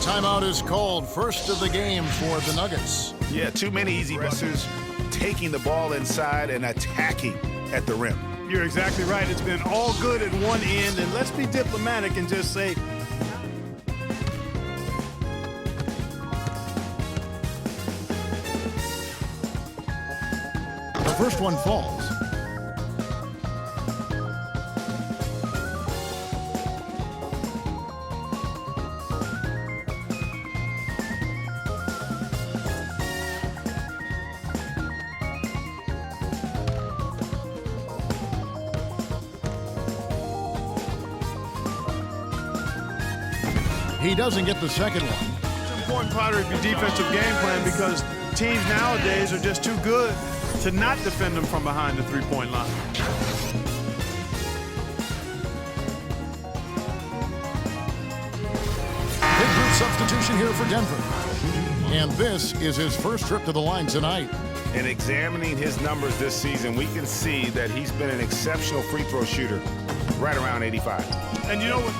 Timeout is called. First of the game for the Nuggets. Yeah, too many easy buses taking the ball inside and attacking at the rim. You're exactly right. It's been all good at one end, and let's be diplomatic and just say, the first one falls. He doesn't get the second one. it's an important part of your defensive game plan because teams nowadays are just too good to not defend them from behind the three-point line. Big group substitution here for Denver. And this is his first trip to the line tonight. And examining his numbers this season, we can see that he's been an exceptional free throw shooter, right around 85. And you know what?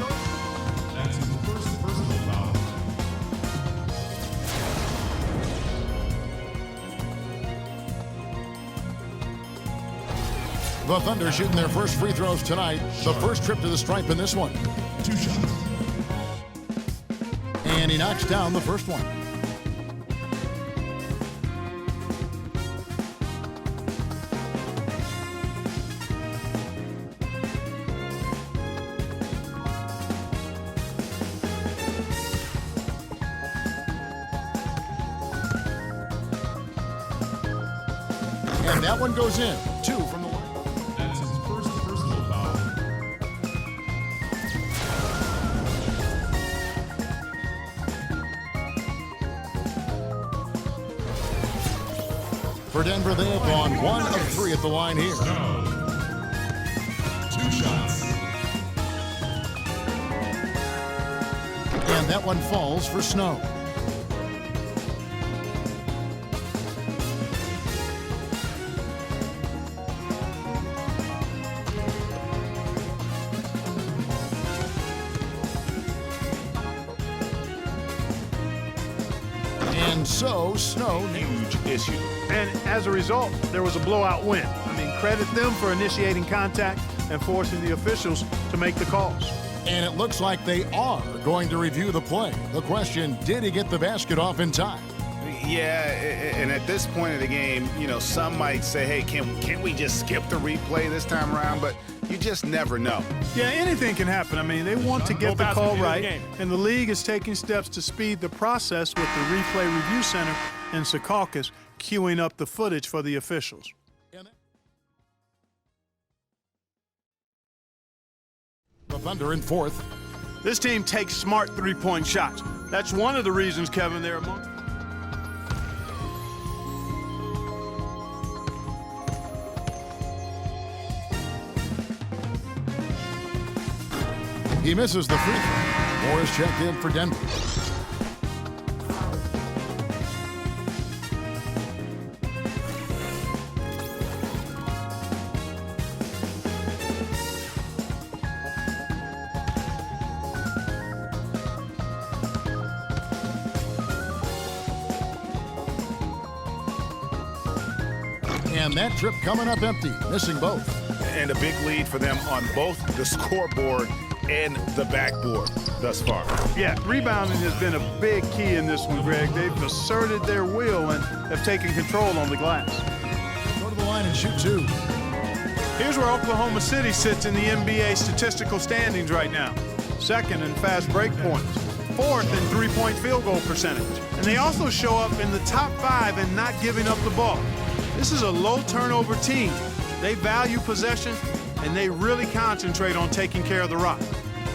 That's his first personal foul. The Thunder shooting their first free throws tonight. The first trip to the stripe in this one. 2 shots. And he knocks down the first one. And that one goes in. 2 from the line. That's his first personal foul. For Denver, they have gone 1 of 3 at the line here. No. 2 shots. And that one falls for Snow. And so, Snow, Huge issue. And as a result, there was a blowout win. I mean, credit them for initiating contact and forcing the officials to make the calls. and it looks like they are going to review the play. The question, did he get the basket off in time? Yeah, and at this point of the game, you know, some might say, hey, can we just skip the replay this time around? But you just never know. Yeah, anything can happen. I mean, they want to get the call right, and the league is taking steps to speed the process with the Replay Review Center in Secaucus queuing up the footage for the officials. The Thunder in fourth. This team takes smart three-point shots. That's one of the reasons, Kevin, they're among. He misses the free throw. Moore is checked in for Denver. And that trip coming up empty, missing both. And a big lead for them on both the scoreboard and the backboard thus far. Yeah, rebounding has been a big key in this one, Greg. They've asserted their will and have taken control on the glass. Go to the line and shoot two. Here's where Oklahoma City sits in the NBA statistical standings right now. Second in fast break points. Fourth in three-point field goal percentage. And they also show up in the top 5 in not giving up the ball. This is a low turnover team. They value possession and they really concentrate on taking care of the rock.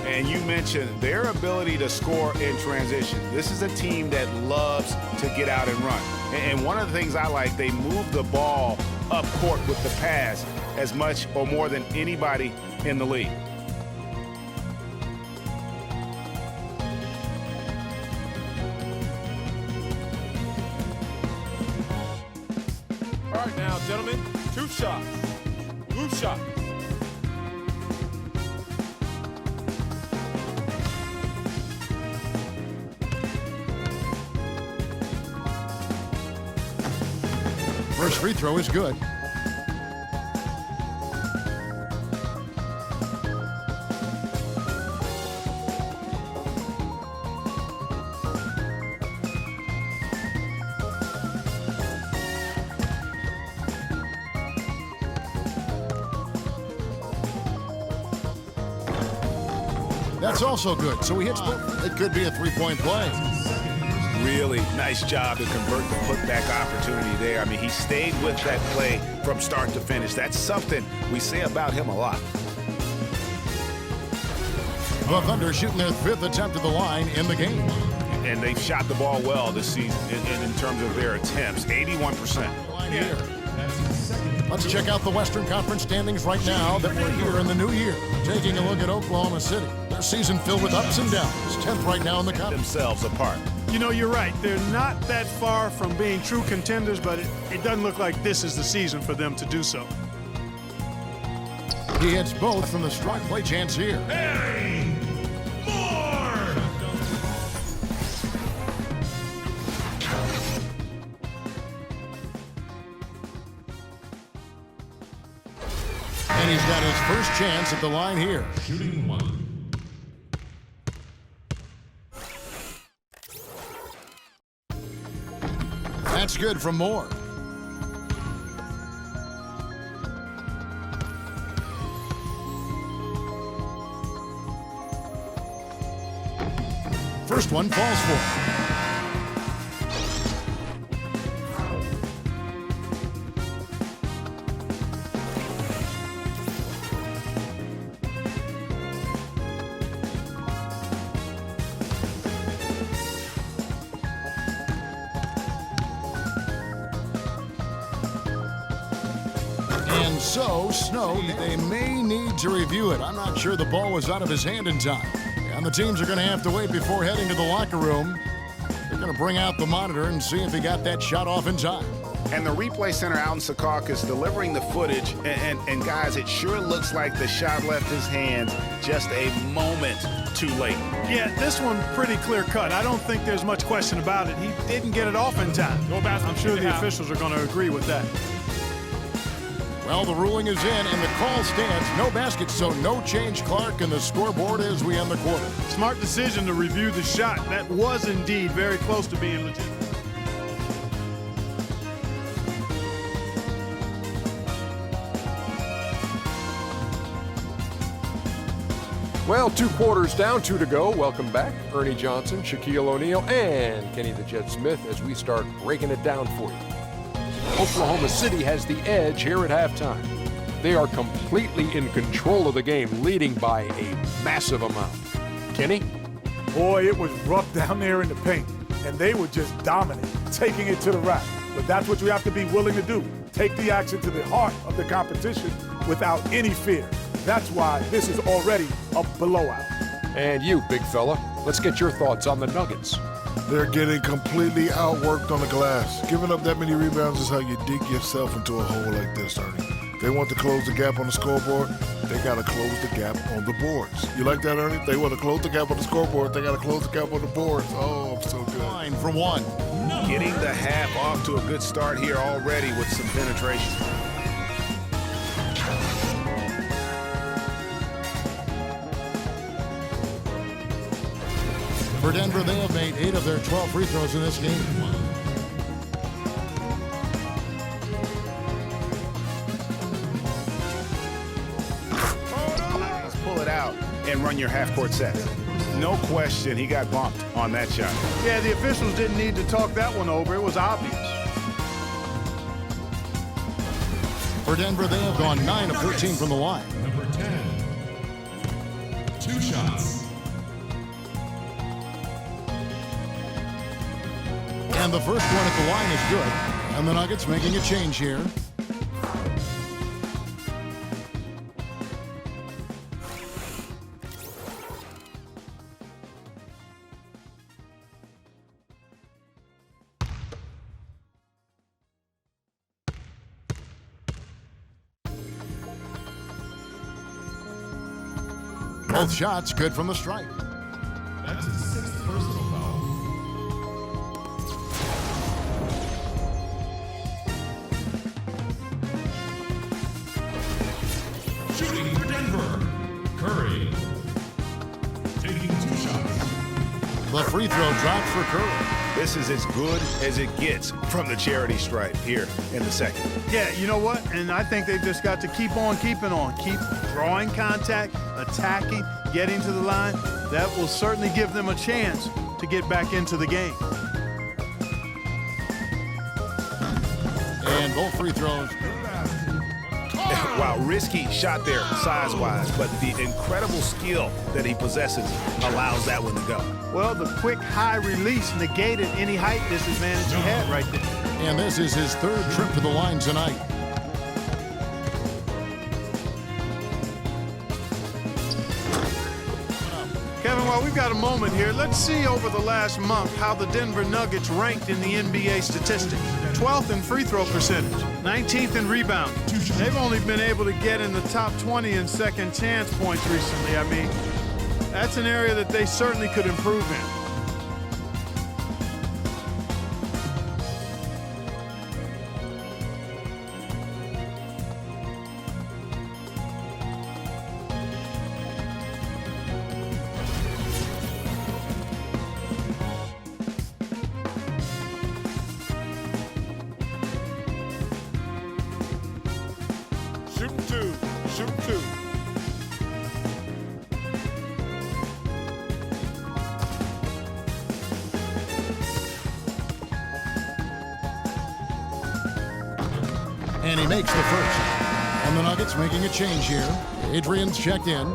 And you mentioned their ability to score in transition. This is a team that loves to get out and run. And one of the things I like, they move the ball up court with the pass as much or more than anybody in the league. All right now, gentlemen, 2 shots. Blue shot. First free throw is good. That's also good. So he hits both. It could be a three-point play. Really nice job to convert the putback opportunity there. I mean, he stayed with that play from start to finish. That's something we say about him a lot. The Thunder shooting their 5th attempt at the line in the game. And they've shot the ball well this season in terms of their attempts, 81%. Line here. Let's check out the Western Conference standings right now that we're here in the new year. Taking a look at Oklahoma City. Their season filled with ups and downs. 10th right now in the conference. Themselves apart. You know, you're right. They're not that far from being true contenders, but it doesn't look like this is the season for them to do so. He hits both from the strike. Play chance here. Hey! More! And he's got his first chance at the line here. Shooting 1. That's good from Moore. First one falls for him. And so, Snow, they may need to review it. I'm not sure the ball was out of his hand in time. And the teams are going to have to wait before heading to the locker room. They're going to bring out the monitor and see if he got that shot off in time. And the replay center out in Secaucus delivering the footage. And guys, it sure looks like the shot left his hands just a moment too late. Yeah, this one pretty clear cut. I don't think there's much question about it. He didn't get it off in time. I'm sure the officials are going to agree with that. Well, the ruling is in, and the call stands. No basket, so no change, Clark, and the scoreboard as we end the quarter. Smart decision to review the shot. That was indeed very close to being legitimate. Well, 2 quarters down, 2 to go. Welcome back, Ernie Johnson, Shaquille O'Neal, and Kenny the Jet Smith as we start breaking it down for you. Oklahoma City has the edge here at halftime. They are completely in control of the game, leading by a massive amount. Kenny? Boy, it was rough down there in the paint, and they were just dominant, taking it to the rack. But that's what you have to be willing to do. Take the action to the heart of the competition without any fear. That's why this is already a blowout. And you, big fella, let's get your thoughts on the Nuggets. They're getting completely outworked on the glass. Giving up that many rebounds is how you dig yourself into a hole like this, Ernie. They want to close the gap on the scoreboard. They got to close the gap on the boards. You like that, Ernie? They want to close the gap on the scoreboard. They got to close the gap on the boards. Oh, I'm so good. Line for one. Getting the half off to a good start here already with some penetration. For Denver, they have made 8 of their 12 free throws in this game. Let's pull it out and run your half-court sets. No question, he got bumped on that shot. Yeah, the officials didn't need to talk that one over. It was obvious. For Denver, they have gone 9 of 13 from the line. Number 2 shots. And the first one at the line is good. And the Nuggets making a change here. Both shots good from the stripe. That's his 6th personal foul. Shooting for Denver, Curry. Taking 2 shots. The free throw drops for Curry. This is as good as it gets from the charity stripe here in the second. Yeah, you know what? And I think they've just got to keep on keeping on. Keep drawing contact, attacking, getting to the line. That will certainly give them a chance to get back into the game. And both free throws. Wow, risky shot there size-wise, but the incredible skill that he possesses allows that one to go. Well, the quick high release negated any height disadvantage he had right there. And this is his 3rd trip to the line tonight. Kevin, while we've got a moment here, let's see over the last month how the Denver Nuggets ranked in the NBA statistics. 12th in free throw percentage, 19th in rebound. They've only been able to get in the top 20 in second chance points recently. I mean, that's an area that they certainly could improve in. Shoot 2. Shoot 2. And he makes the first. And the Nuggets making a change here. Adrian's checked in.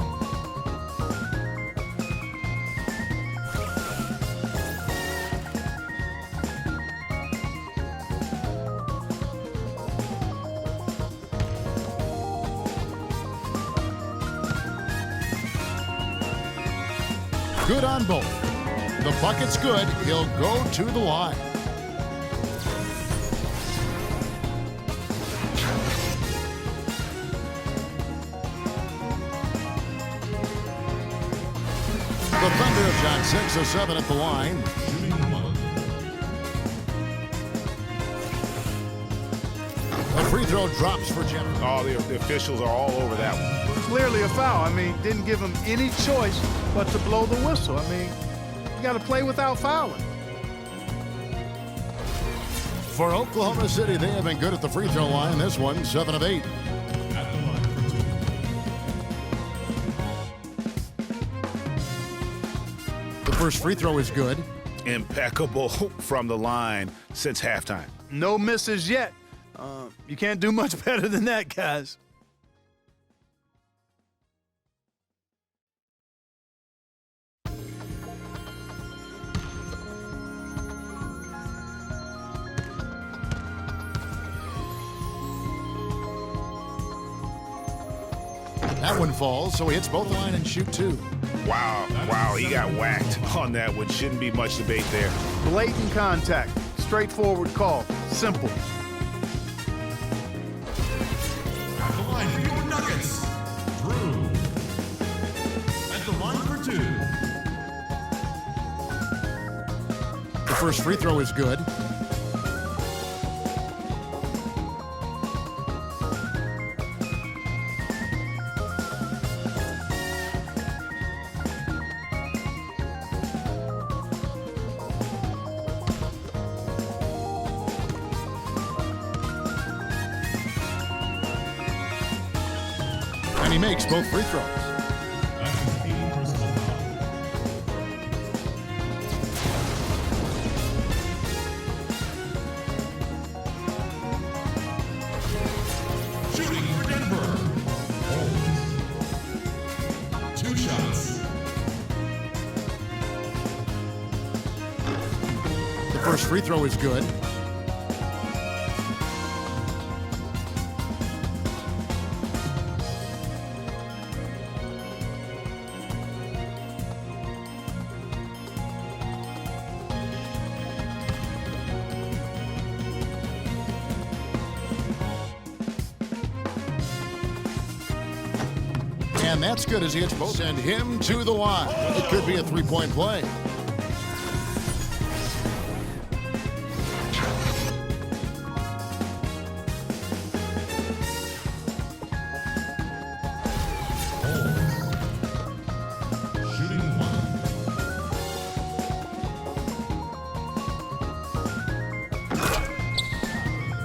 Good on both. The bucket's good. He'll go to the line. The Thunder have shot 6 of 7 at the line. Shooting 1. The free throw drops for Jeff. Oh, the officials are all over that one. Clearly a foul. I mean, didn't give him any choice but to blow the whistle. I mean, you got to play without fouling. For Oklahoma City, they have been good at the free throw line. This one, 7 of 8. At the line for 2. The first free throw is good. Impeccable from the line since halftime. No misses yet. You can't do much better than that, guys. That one falls, so he hits both line and shoot 2. Wow, he got whacked on that one. Shouldn't be much debate there. Blatant contact. Straightforward call. Simple. At the line for your Nuggets, Drew. At the line for 2. The first free throw is good. And he makes both free throws. That's his 8th personal foul. Shooting for Denver, Holmes. 2 shots. First free throw is good. And that's good as he hits both. Send him to the line. It could be a three-point play. Shooting one.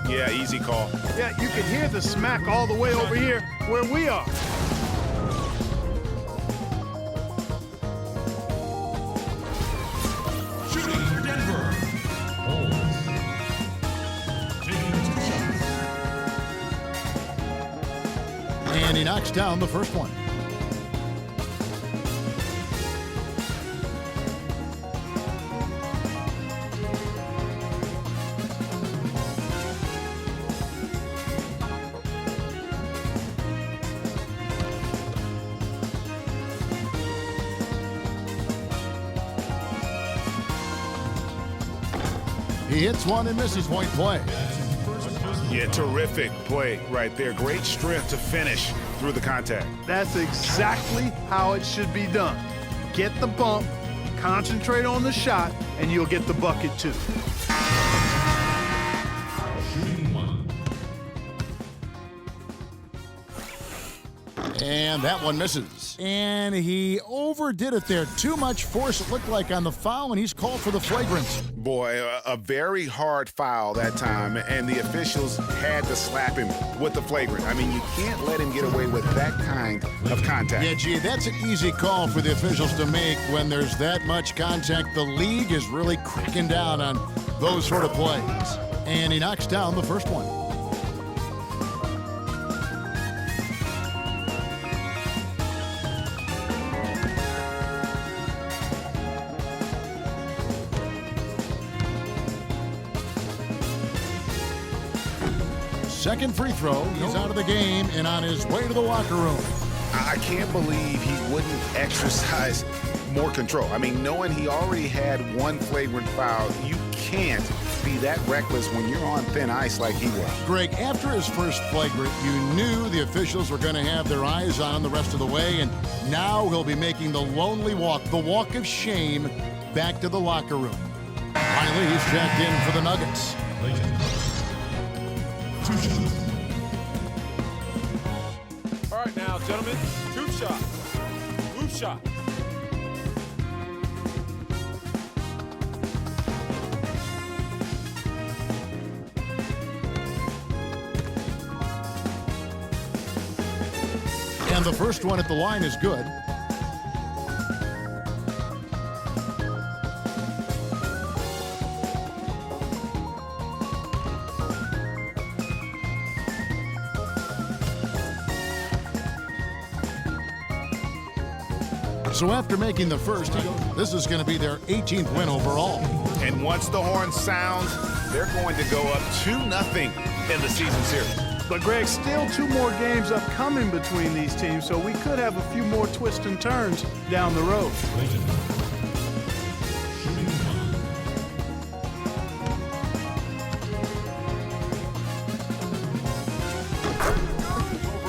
Yeah, easy call. Yeah, you can hear the smack all the way over here where we are. Shooting for Denver. Holds. Taking 2 shots. And he knocks down the first one. He hits one and misses. Point play. Yeah, terrific play right there. Great strength to finish through the contact. That's exactly how it should be done. Get the bump, concentrate on the shot, and you'll get the bucket too. Shooting one. And that one misses. And he overdid it there. Too much force, it looked like, on the foul, and he's called for the flagrant. Boy, a very hard foul that time, and the officials had to slap him with the flagrant. I mean, you can't let him get away with that kind of contact. Yeah, gee, that's an easy call for the officials to make when there's that much contact. The league is really cracking down on those sort of plays. And he knocks down the first one. Second free throw, he's out of the game and on his way to the locker room. I can't believe he wouldn't exercise more control. I mean, knowing he already had one flagrant foul, you can't be that reckless when you're on thin ice like he was. Greg, after his first flagrant, you knew the officials were going to have their eyes on him the rest of the way, and now he'll be making the lonely walk, the walk of shame, back to the locker room. Finally, he's checked in for the Nuggets. Clayton. 2 shots. All right now, gentlemen, 2 shots. Loop shot. And the first one at the line is good. So after making the first, this is going to be their 18th win overall. And once the horn sounds, they're going to go up 2-0 in the season series. But Greg, still 2 more games upcoming between these teams, so we could have a few more twists and turns down the road. Clayton. Shooting one.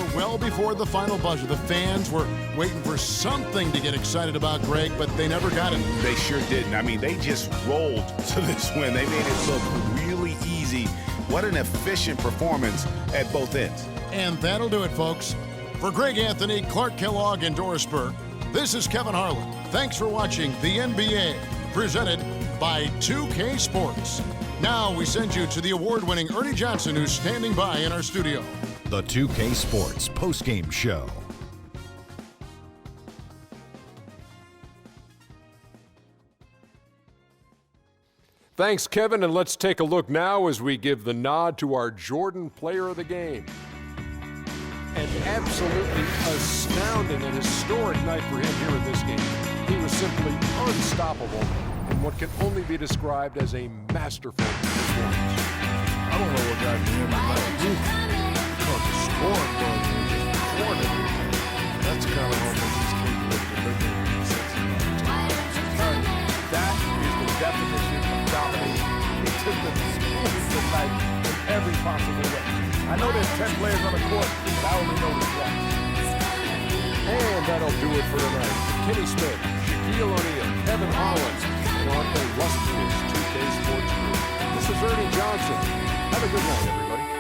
Over well before the final buzzer. The fans were waiting for something to get excited about, Greg, but they never got it. They sure didn't. I mean, they just rolled to this win. They made it look really easy. What an efficient performance at both ends. And that'll do it, folks. For Greg Anthony, Clark Kellogg, and Doris Burke, this is Kevin Harlan. Thanks for watching the NBA, presented by 2K Sports. Now we send you to the award-winning Ernie Johnson, who's standing by in our studio. The 2K Sports postgame show. Thanks, Kevin, and let's take a look now as we give the nod to our Jordan Player of the Game. An absolutely astounding and historic night for him here in this game. He was simply unstoppable. in what can only be described as a masterful performance. I don't know what got to him tonight. Because the scoring bug was just pouring everything. That's the kind of offense he's capable of delivering. That is the definition of domination. He took the school tonight in every possible way. I know there's 10 players on the court, but I only noticed one. And that'll do it for tonight. Kenny Smith, Shaquille O'Neal, Kevin Holland, and our illustrious 2K Sports Group. This is Ernie Johnson. Have a good night, everybody.